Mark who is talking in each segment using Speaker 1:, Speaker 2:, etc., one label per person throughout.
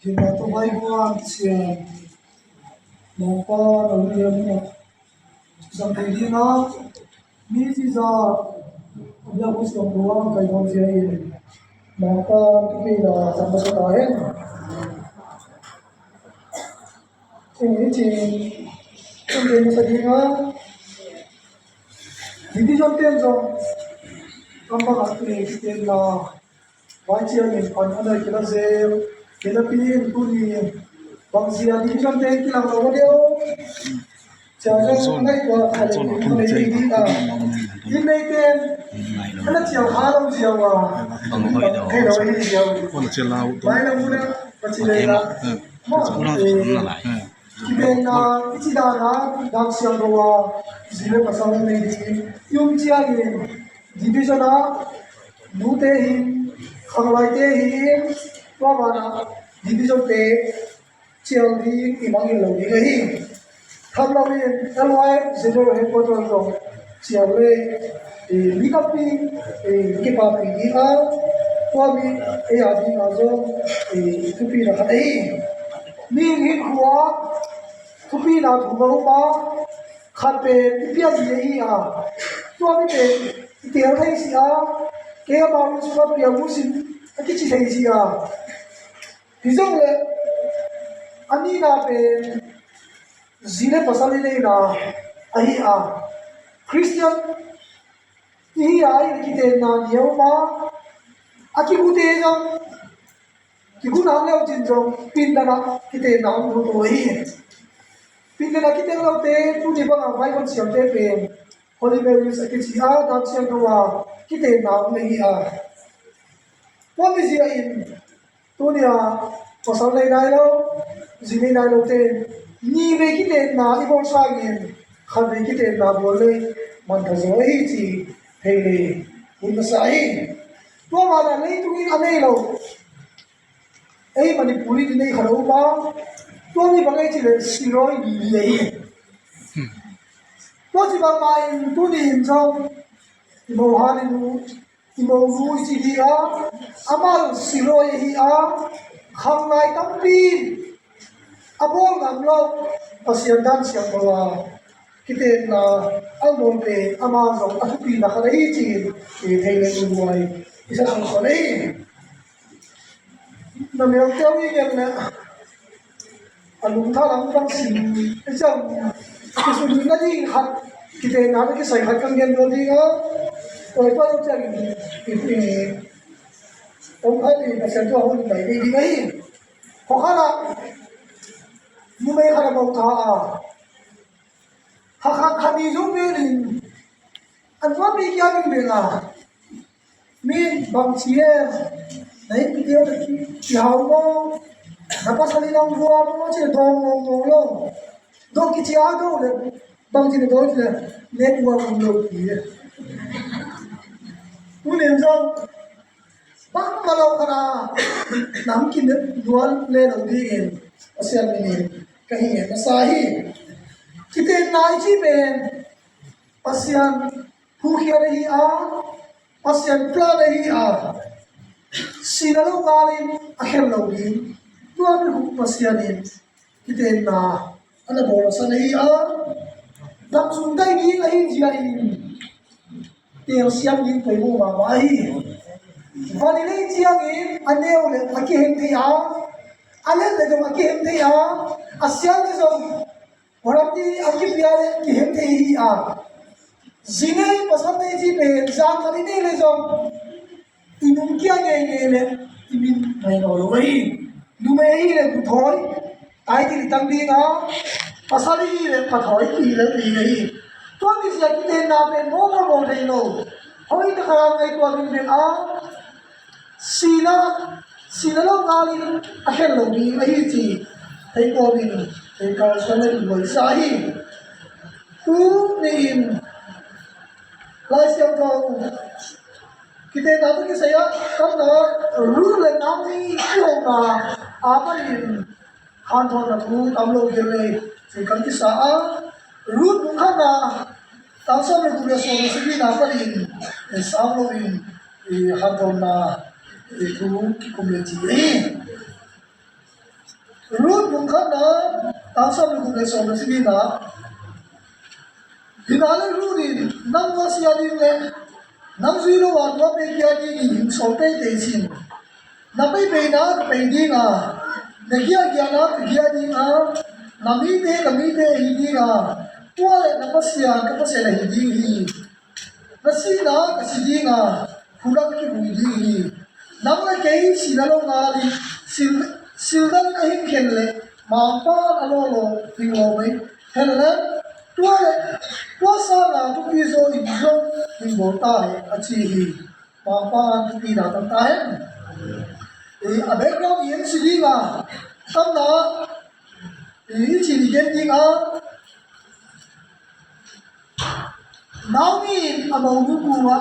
Speaker 1: thì là tôi vay qua tiền mà có đồng tiền mà dòng tiền đi nó nghĩ gì ra bây giờ cũng sử dụng cái đồng tiền mà có cái gì là chẳng có cái hết thì nghĩ thì trong tiền nó sẽ đi nó thì đi trong tiền rồi không có cái tiền là vay tiền mình còn ở đây cái là gì cái là pin tu gì bằng gì đi trong tiền cái là nó có điều cho nên ngay của thầy mình đi đi này tiền nó chiều khá lắm chiều à thay đổi đi chiều vài năm nữa và chỉ là cái bên cái gì đó là đang xem đồ gì lên mà sao này đi yung chia gì division đó đủ thế hi không lại thế hi qua mà division thế chiều đi thì bao nhiêu lâu đi cái hi tham lao đi tham lai sẽ được hết có rồi chiều lên thì đi cà phê thì cái bà bị đi à qua đi ấy à đi nào rồi thì cà phê là cái đấy đi hết quá cà phê nào cũng đâu mà khát về cái gì ấy à qua đi về tiền hay gì à cái bao nhiêu số tiền mua xin cái gì hay gì à ví dụ là anh đi nào về zine pasal ini na ahi a Christian ihi ai kite na niau ma aki bute jang ki guna leo tin jong pin na kite na mu to hi pin na kite lo te tu di bang vai kon siam te pe holy mary sa ki chi a na siam no wa kite na me hi a ko mi sia in tu nia pasal nei nai lo zine nai lo te ni về cái tên nào đi bông sang nhìn không về cái tên nào bồi lên mình phải rồi thì thầy lì mình phải sai tôi mà là lấy tôi anh ấy đâu ấy mà đi bùi đi này khẩu bao tôi đi bằng cái chỉ là xì rồi gì vậy tôi chỉ bằng bài tôi đi trong màu hoa đi màu vui gì đi á amal xì rồi gì á không lại tắm pin abong ang lo pasiyan dan siya bawa kite na album pe amazon atupi na kadai chi thailand uruguay isa sang sanay na meron tayo yan na alung thalang bang sin isang kisunod na di hat kite na ki sai hat kang yan do di nga oi pa lo chang ông ấy thì sẽ cho ông này đi ngay khó khăn là như mấy khả năng thà khả đi giúp mình anh nói đi kia mình được à mình bằng chia đấy cái điều là chỉ hào mong là pas kali nang vua nó chỉ đong ngong luôn đong cái chia đâu là bằng chỉ đôi là nên vua không được gì muốn làm sao bằng mà lâu khả nắm kín được luôn lên đầu tiên ASEAN mình cái gì nó sai chỉ tên này chỉ bên ASEAN khu kia đây à ASEAN plus đây à xin lỗi galin ahem lâu đi tuan khu ASEAN in chỉ tên na anh là bộ sao đây à đặc dụng đây đi là gì vậy tiền xiêm đi phải mua mà vậy và đi lấy chiang in anh nêu lên anh kia hem thì à anh là dùng cái hem thế à ASEAN là dùng orang di akib biar ki hem thế à zine pasal này gì về giang cái này là dùng inum kia nghe là imin này nó rồi numei là cũng thôi ai thì tăng đi nó pasal này là phải thôi thì là gì này tôi đi xem cái tên nào bên mô đây rồi hồi đó khang ngày qua bên bên à sina lo ngali ahen lo ni mai chi thei ko bin thei ka san ni boi sai tu nin lai siam ko kite na tu ki saya kam na ru le nam ni ko na a in han thon na thu tam lo ge le thei kam ki sa a ru tu kha na ta sa me tu le so ni si na pa in sam lo in han thon na itu community root mong kana tasa mo kung leso na sige na hinalay rurin nang wasya din le nang zero one mo pe kya din so pe tesin na pe na pe di nga nagya gya na gya di nga namite hindi nga tuwala na pasya kapasya na hindi nasina kasi di nga hulang ki hindi nang na kay sinalo nga di sildan kahing kenle mampa alolo tingomay henle tuwasa na tupiso ibzo tingotay at sihi mampa tupinatan tayo background yan sili nga tam na ichiligen di nga namin amaw nukuha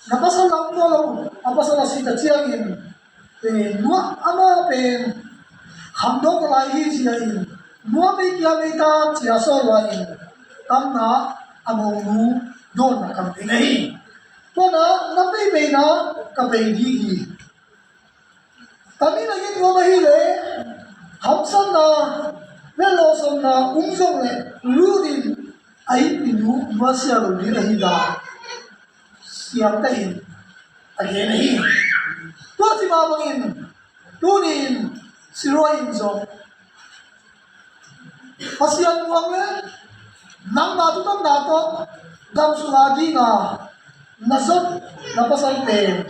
Speaker 1: napasalang mo lang napasala si tatsiyagin nuwa ama pen hamdok lahi siyain nuwa pe kya beta siyaso lain tamna amonu don na kampinay to na napay pe na kapay digi kami naging mahile hamsan na melosan na umsong le lurin ay pinu masya lodi rahida siyang tahin again to si babangin tunin si Roy Inzo pasiyan mo ang nang matutang nato dam sulagi nga nasot napasalte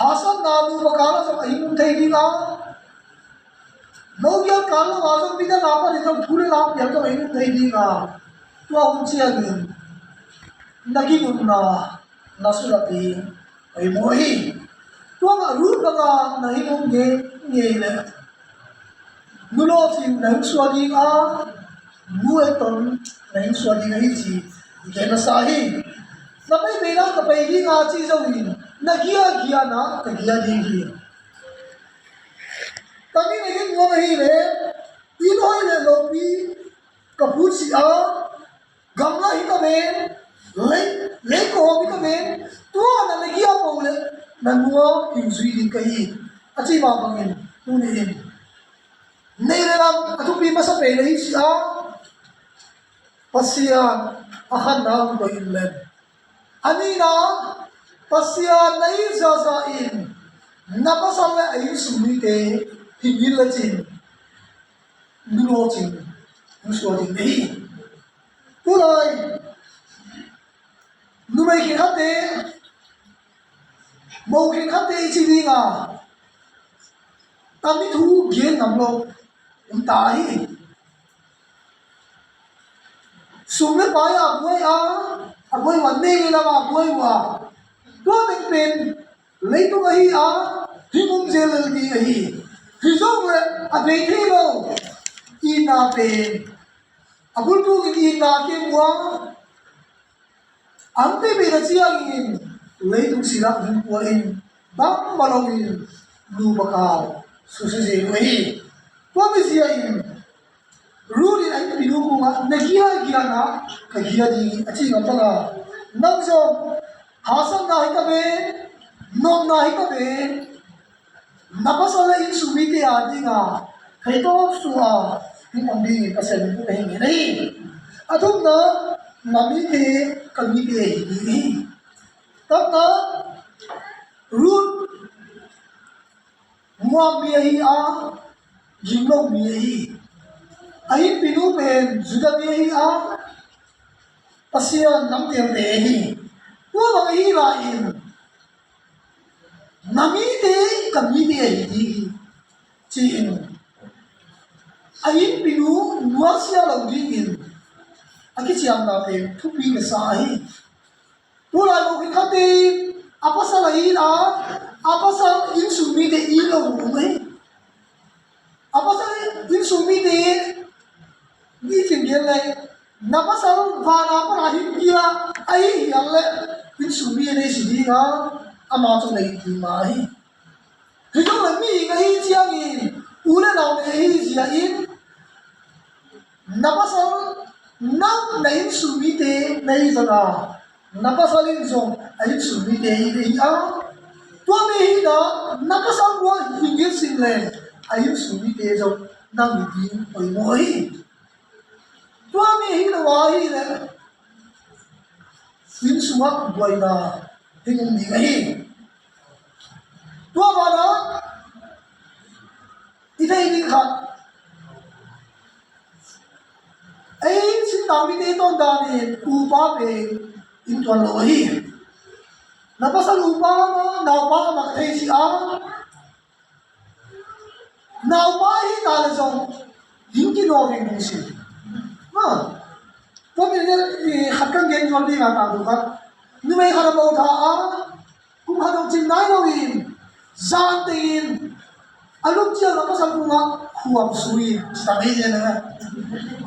Speaker 1: hasan namu makala sa kahinong tayo di nga nogyal kalo asang bida napa ito puli lap yan sa kahinong tayo di nga tuwa unsiyagin naging na nasulati ay mohi tuwa nga root nga nahinong ngele nulo sin nang swadi nga mueton nang swadi nga iti ikay nasahi napay bina kapay di nga chizawin nagiya na nagiya di kami naging mga hile inoy na lopi kapusi gamla hikamen leko hikamen tuwa na nagiya pa ulit nanua yung suilin kahi at si mabangin tunihin nailalang atupi masapay na siya pasya akan na ang kainlan anina pasya na izazain napasal na ay sumite higilacin nulocin muswadin nahi tulay numay kinhate mau kinhate ichili nga kami thu bien namlo tahi sumle paya abuay wanne la abuay wa to pen leitu ahi himum zelal di ahi hizong abay thilo ina pen abul tu ina ke wa ante be rachiangin leitu sila himpuin bam balawin lu bakal susuje ahi pamisiain rudi ay pinuko nga nagiya na kagiya di achi nga pala nangso hasan na hikabe nom na hikabe napasala in sumite adi nga kaito suha himambi pasen ko hingi nahi atum na namite kamite hingi tap na rud muambiyahi jimlong miyahi ayin pinupen juda miyahi pasiyan namtiyang tehi tuwa mga hirain namite kamite ahi chiin ayin pinu nuasya lagdingin akitsiyang natin tupi kasahi tuwa mo kikati apasa lahin apasa insumite ilaw umay apasa insumite di tinggalay napasal vana parahin dia ai yalle insumite sidi nga amato na itimai hito mi nga hijiangin ula na hijiain napasal nang na insumite na izana napasalin zong ay insumite iya tuwa nakasal buat hingga single ayun sumi tejo nang din oi moi tua mi hi na wahi le sin sumak buai na hingum di ngai tua mana ita ini khat ai sin tang mi te ton da ni upa pe in tuan loi napasal upa ma naupa ma thei si a naupa hi na le jong hingki no ring ding si ma to mi ne khatkang gen jol di nga ta du khat ni mai khara bo tha a kum ha dong chin nai lo in zan tin alum chia napasal ku nga khuam sui sa mai je na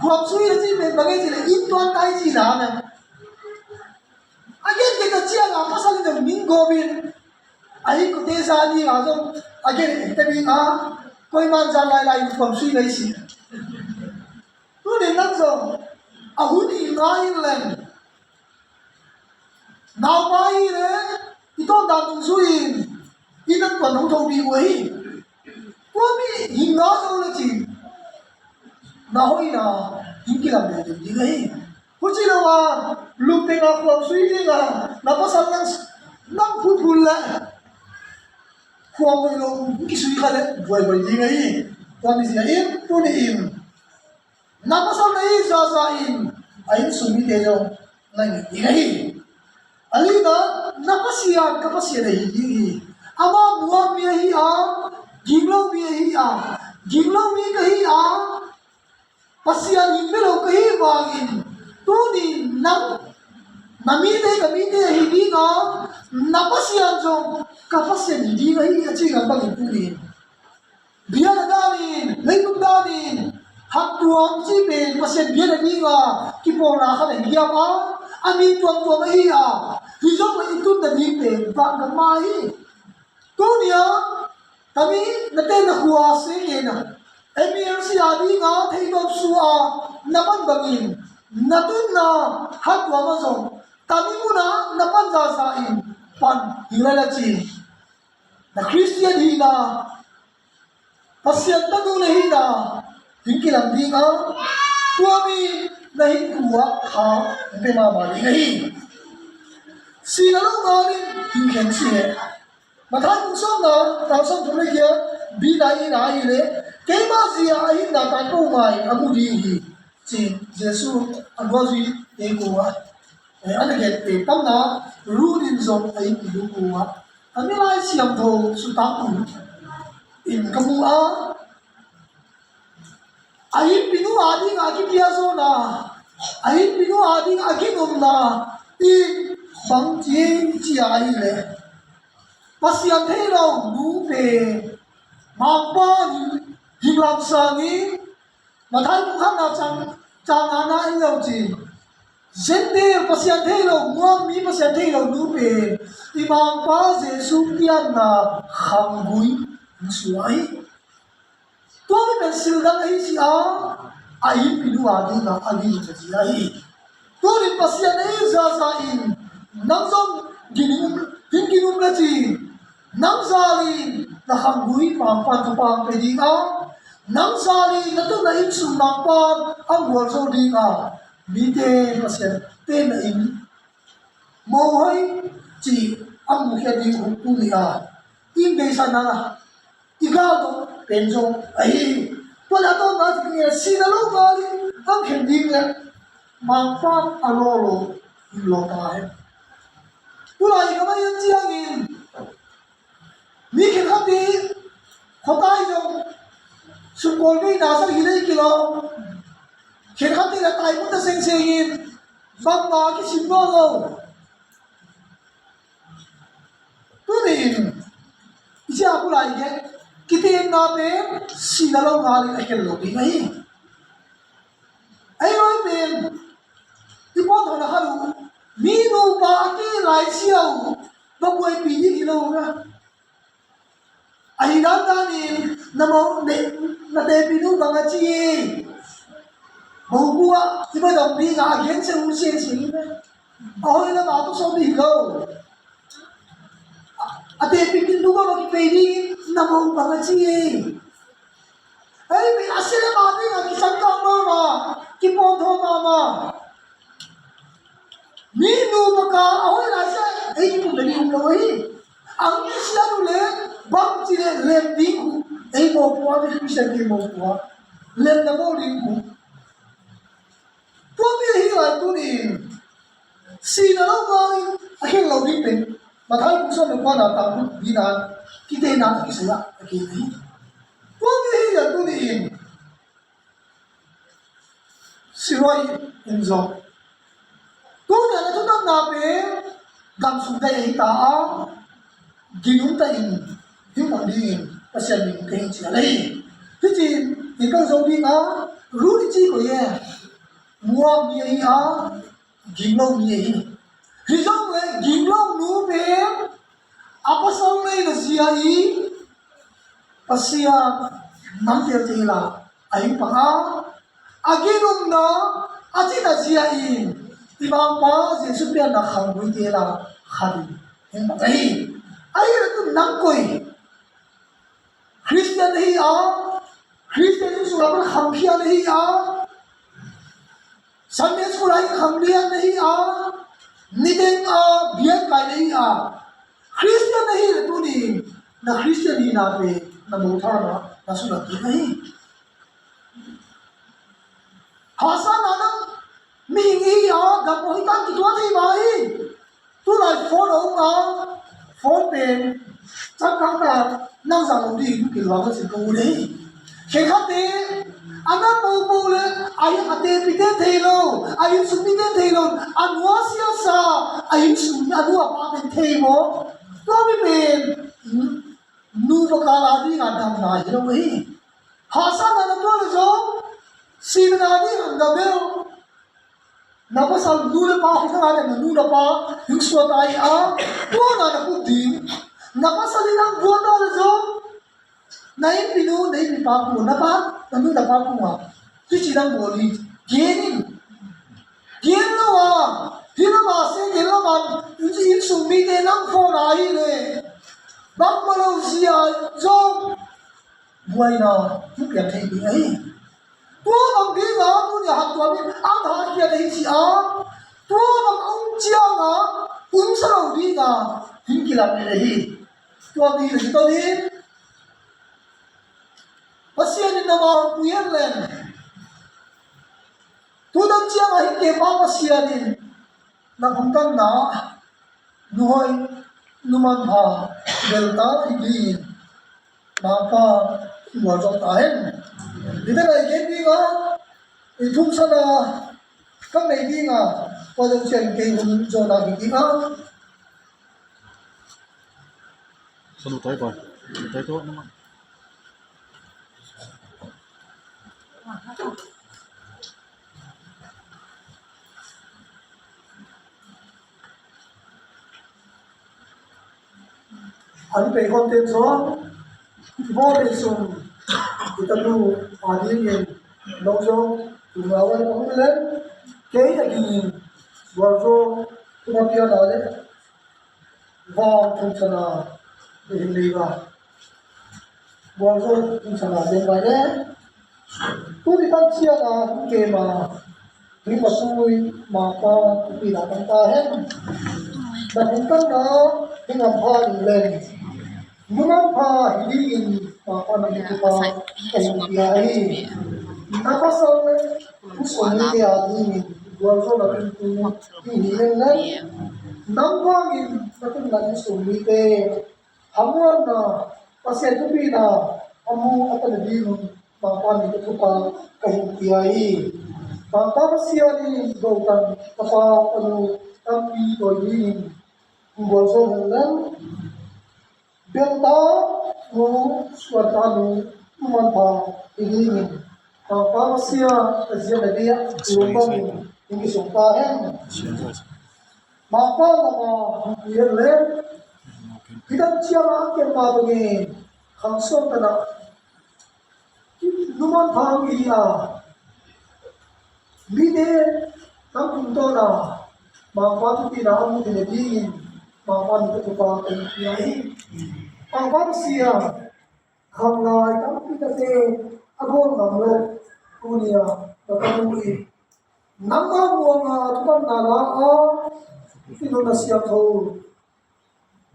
Speaker 1: khuam sui ji me bagai ji le in ton tai ji na na again kita chia nga pasal ng mingobin ay ko te sa ni nga so again tabi a koi man jan lai lai khuam sui lai si tu ne nang so a hu ni ngai len nào mai le ito da tung suin inan pa nong thau bi wei ko mi hinga so le chi na hoi na hinki lam de di gai kuci lawa lupe nga khuam sui di nga napasal nang phul la khuam mo lo ki sui ka le buai buai di ngai kami sia in tu ni in napasal na i za in ain sumi te jo nang di ngai alina napasian kapasian dai di ama buah mi hi a ginglo mi hi a ginglo mi ka hi a pasian in melo ka hi wangin tu ni nang nami te kami te hi di nga napasian jong kapasian di nga hi achi nga bang tu ni biya na ganin leitung ganin hak tuam chi ben pasian biya na di nga kipora ka na hiya pa amin tuam tuam hi a hi jong ma itun na di pe ba ga mai tu niya kami na te na huwa se na MRC adi nga thei dom suwa naman bangin natun na hatwa mazong kami muna napan zasain pan hilalachi na Christian hina pasyan tanu na hina hingkilang di nga tuami na hingkuwa ha pemamali nga hin sinalong namin hingkeng siya matang song na tausang tulay kaya binayin na ile kaya ba siya ay natatungay amudihi si Jesu ang gozi ay kuwa ay anaget pe tam na runin zong ay ilukuwa kami ay siyang to sutapu in kamua ay pinuading aking biyaso na ay pinuading aking na in bang jing siya ay le pasyan helo nupe mapa hinglam sangi mathai mukha na chang ana ilo ji zende pasyan helo muam mi pasyan helo nupe imam pa Jesu pian na khangui suai to ben sildang ai si a ai pinuwa ni na ali ji ai to rin pasyan ai za za in namzong ginum la ji nang zali na hangui pang pan pedi a nang zali na to na in sum nang pan ang wal so di a bite pasyan te na in mo hai chi ang mu kya di tu ni a in be sa na iga to penjo ai wala to na ti sinalo gali ang hindi nga mang pan alolo lo ta hai pula iga ma yan jiangin mi khen khati khotai jong sukol ni na sa hilai kilo khen khati la tai mu ta seng sengin bang ba ki simbo lo tunin isia pula ige kitin na pe sinalo ngali na kel lo bi mai ai oi ben ipon thona halu mi no ba ki lai siao ba buai pi ni lo na ai dan danin namo na de pinu banga chi bo bua ti ba dong bi ga gen se u se chi ne oi na ma to so bi go ate pikin lupa bagi pedi namo bangaci ai mi asile mani nga kisan ka mama kipodho mama mi nu baka ahoy rasa ai ko dali ko ai ang isya le bang chile lem ding ai mo po ni kisan ki mo po lem na mo ding ko to mi hi la tu ni si na lo ba ai lo ding pen mathai ku so no pa na ta ku bi na kite na ki sa ya ki ni to mi hi la tu ni si roi in zo tu ne na tu na pe gam sum dai hi ta a ginum ta in hi mo ni pasian ni ke chi lai ti chi ni ka zo bi a ru ni chi ko ye mua mi hi a ginlo mi hi ri zo le ginlo nu pe apa song nei na sia i pasia nam te te la ai pa a aginum na achi na sia i ibang pa jesu pe na khang bui te la khari hen ba ai ra tu nang koi Christian hi a Christian su la kham khia hi a Sunday school ai kham lia hi a nideng a bian kai hi a Christian hi ra tu ni na Christian hi na pe na mo tha na su la ti hi hasa na na mi ngi a ga mo hi kan ki tua thi mai tu lai follow na phone pen chắc chắn là năng rằng ông đi cũng kiểu là sự cố đấy khi khác thế anh đã bù lên anh ăn tê bị tê thề luôn anh sụp bị tê thề luôn anh hóa xia sa anh sụp anh hóa ba bên thề mỏ tôi bị bên nu bạc là đi ngàn năm này đâu ấy hà sa là tôi là số xin là đi ngàn năm đâu napa sal nu le pa ko nga na nu na pa yung swat ay a to na na putin napa sal lang buota na zo na pinu na pa ko na pa nu na pa ko nga ti chi lang boli genin gen lo wa hina ma se gen lo man in su mi de nang fo na hi le bak ma lo sia zo buai na tu pya thai bi ai tua bằng đi ngã tu nhà hạt tuần đi ăn hạt kia đấy chị á tua bằng ông chia ngã cũng sao đi ngã hình kia làm cái gì tua đi là tôi đi bác sĩ đi nào mà quyến lên tu đang chia ngã hình kia bao bác sĩ đi na không cần nã nuôi numan ha delta đi mà pa mua cho ta hết đi tới đây cái gì đó thì thung sa na các này đi ngà qua dòng chuyện cây hùng cho là bị đi ngà
Speaker 2: sao nó tới coi tới chỗ nó
Speaker 1: anh phải con tên số vô để dùng kita tu pagi ni lojo tuawan kami len kei lagi warzo kumapia dale vang tung sana behin liga warzo tung sana den baile tu di kan sia na ke ma ni masui ma pa pi la kan ta hen na kan na hingam pa ni len Muna pa hindi pa nagito pa kayang napasal na gusto niya kaya din gusto na pinto hinihin na nangwangin na pinag gusto niya hamuan na kasi ito na hamu at nabinong mga nagito pa kayang kiyai para siya ni Gautan kapag tampi o din gusto na Benta mo suatanu umanta ini apa sia azia dia lumbang ini sumpahen maka nama yerle kita ciara ke pagi hamson kana numan thang iya mide kampung na maka tu tidak amu tidak dingin maka itu pa ini pangpang siya hangai tam pitate agon ngamlo kunia tatanui nama muanga tutan nara a ino na siya ko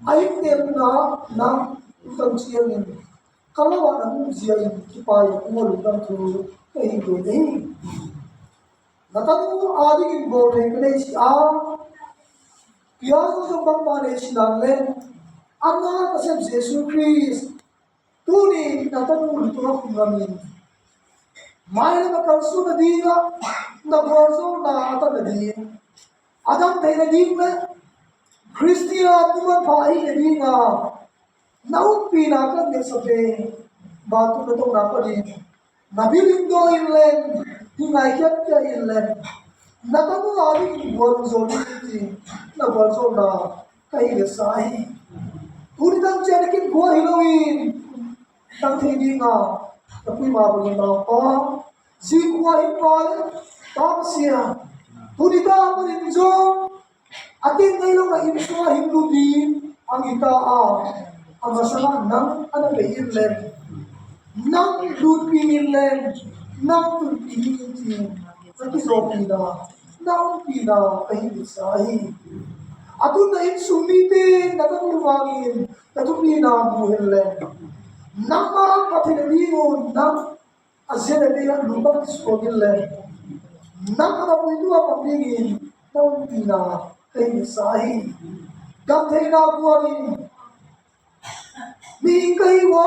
Speaker 1: ay tem na tutan siya ngin kalawa na siya kipay umulutang tu kahigo ni natanu adi in bo ne siya Piyaso sa pangpanay sinanlen, ana kasem Jesus Christ, tuni natanong ito na kung gamin. May na makalso na di na borso na ata na di. Adam tayo na di na, Christian naman pahay na di na, naumpi na ka niya sabi, bato na itong napanin. Nabiling do inlen, hinahyat ka inlen. Natanong aling borso na borso na kahigasahi. Tunit ang tiyakin ko hilawin. Nang hindi nga, napoy mabagin na pa. Si kuha ipal, tama siya. Tunit ang marinjo. Atin ngayon na imsuha hindudin ang itaa. Ang masalan ng anagayin nang lupingin nang tulpingin Nakisopi na kahigasahi. Atun na insumitin, natutulungin, natupinabuhin lang. Nang marang patinaliyon, nang asinalihan lupang ispogin lang. Nang kanapuidua pagligin, nang pinakahigasahi. Gantay na buwanin. Miing kahiwa,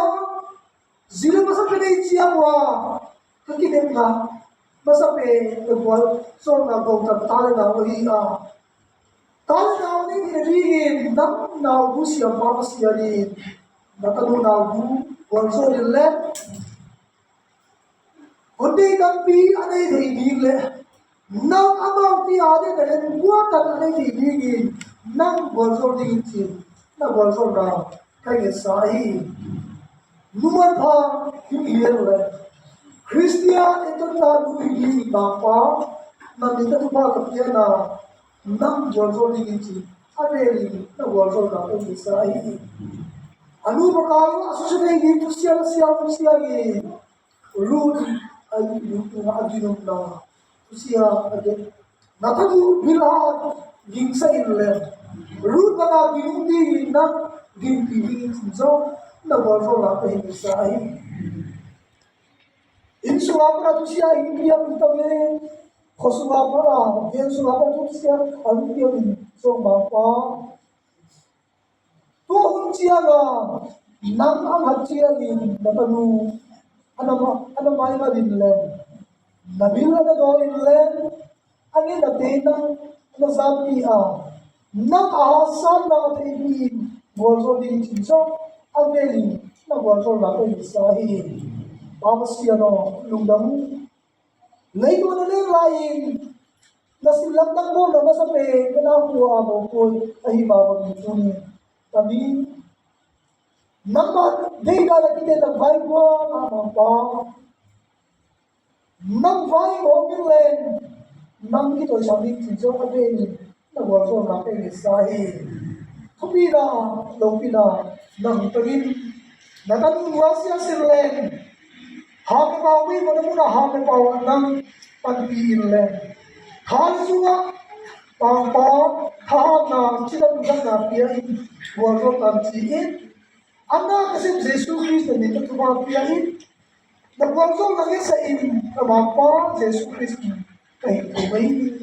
Speaker 1: sila pa sa pinaitsiya mo, kakinim na, masabi, nagwal, so nagawag talaga, wahiya. Talaga ni hinabingin, nang naubo siya, mama siya ni, natanong naubo, wanso nila. Kundi nampi, anay hinabingin, nang amang tiyade, dahil buwatan anay hinabingin, nang wanso ningin, na wanso na, kaya sahi. Numan pa, yung iyan Christian ito tayo hindi bapa nandito ko ba kapya na nang wanso ningin, anay na wanso na kung isahi. Ano ba kayo? Aso siya dito siya Lord ay yung aginom na siya agad. Natalo bilahat ging sa inland. Lord na naginunti na ginpilingin sinso na wanso na kung isahi. In suwapra to siya hindi ang itabi. Kosuwapra, yan suwapra to siya ang itabi. So mapa. Tuhon siya nga nang ang siya din natanu ano may na din len. Nabila na doon len ang inatin ng nasabi nang ahasan na katibin bolso din sinso ang veli na bolso na ito isahin. Pamas siya no lungdang layo na lain na silang ng bola masabi kanakuha mo po ay ibabag nito niya. Kami, naman, di ka nakita ng vibe mo, naman pa. Nang vibe mo, milen, nang ito siya mitin, so kabini, nagwaso na kayo isahin. Kapina, lupina, nang tagin, natanungwa siya si Len. Hame pawi mo na muna, hame pawa ng pagpiin Len. Kalsuwa, pangpa, tahana, sinagdag na piyahin, walo tansiin. Anak kasi Jesus Christ na dito tumapiyahin. Nagwalso lang sa in, namapa, Jesus Christ, kahit kumay,